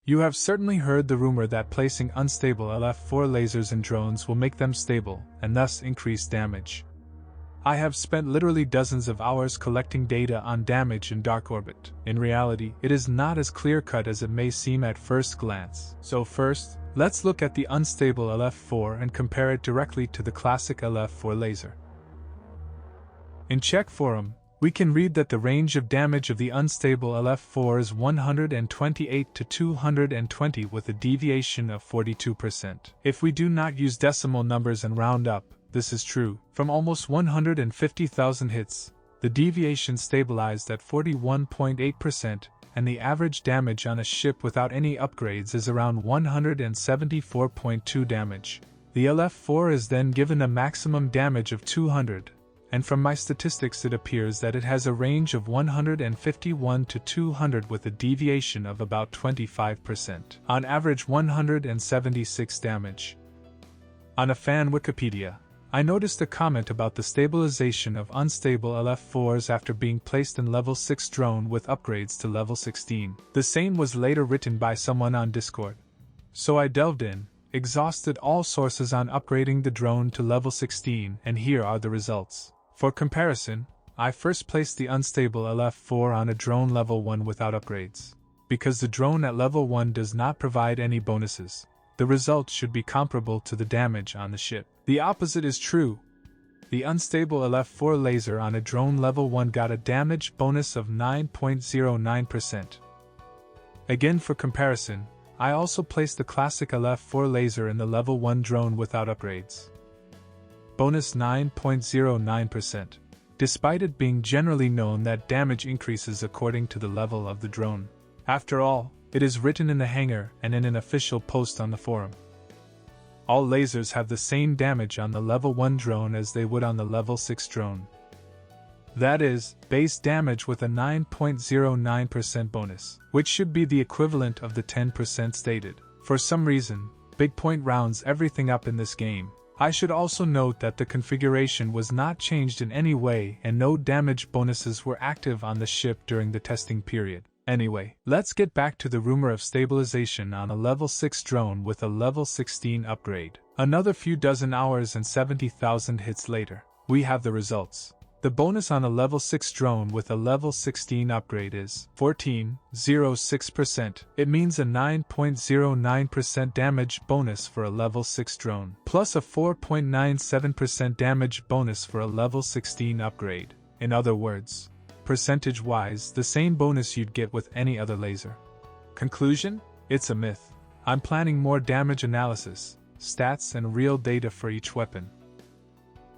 You have certainly heard the rumor that placing unstable LF-4 lasers in drones will make them stable, and thus increase damage. I have spent literally dozens of hours collecting data on damage in dark orbit. In reality, it is not as clear-cut as it may seem at first glance. So first, let's look at the unstable LF-4 and compare it directly to the classic LF-4 laser. In Czech forum, we can read that the range of damage of the unstable LF-4 is 128 to 220 with a deviation of 42%. If we do not use decimal numbers and round up, this is true. From almost 150,000 hits, the deviation stabilized at 41.8%, and the average damage on a ship without any upgrades is around 174.2 damage. The LF-4 is then given a maximum damage of 200. And from my statistics it appears that it has a range of 151 to 200 with a deviation of about 25%. On average 176 damage. On a fan Wikipedia, I noticed a comment about the stabilization of unstable LF-4s after being placed in level 6 drone with upgrades to level 16. The same was later written by someone on Discord. So I delved in, exhausted all sources on upgrading the drone to level 16, and here are the results. For comparison, I first placed the unstable LF-4 on a drone level 1 without upgrades. Because the drone at level 1 does not provide any bonuses, the results should be comparable to the damage on the ship. The opposite is true. The unstable LF-4 laser on a drone level 1 got a damage bonus of 9.09%. Again for comparison, I also placed the classic LF-4 laser in the level 1 drone without upgrades. Bonus 9.09%, despite it being generally known that damage increases according to the level of the drone. After all, it is written in the hangar and in an official post on the forum. All lasers have the same damage on the level 1 drone as they would on the level 6 drone. That is, base damage with a 9.09% bonus, which should be the equivalent of the 10% stated. For some reason, Big Point rounds everything up in this game. I should also note that the configuration was not changed in any way and no damage bonuses were active on the ship during the testing period. Anyway, let's get back to the rumor of stabilization on a level 6 drone with a level 16 upgrade. Another few dozen hours and 70,000 hits later, we have the results. The bonus on a level 6 drone with a level 16 upgrade is 14.06%. It means a 9.09% damage bonus for a level 6 drone, plus a 4.97% damage bonus for a level 16 upgrade. In other words, percentage-wise, the same bonus you'd get with any other laser. Conclusion? It's a myth. I'm planning more damage analysis, stats and real data for each weapon.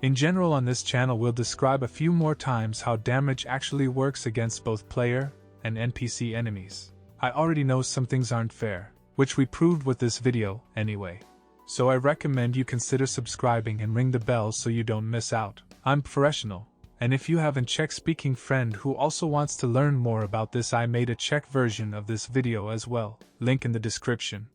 In general on this channel we'll describe a few more times how damage actually works against both player and NPC enemies. I already know some things aren't fair, which we proved with this video anyway. So I recommend you consider subscribing and ring the bell so you don't miss out. I'm professional, and if you have a Czech-speaking friend who also wants to learn more about this, I made a Czech version of this video as well, link in the description.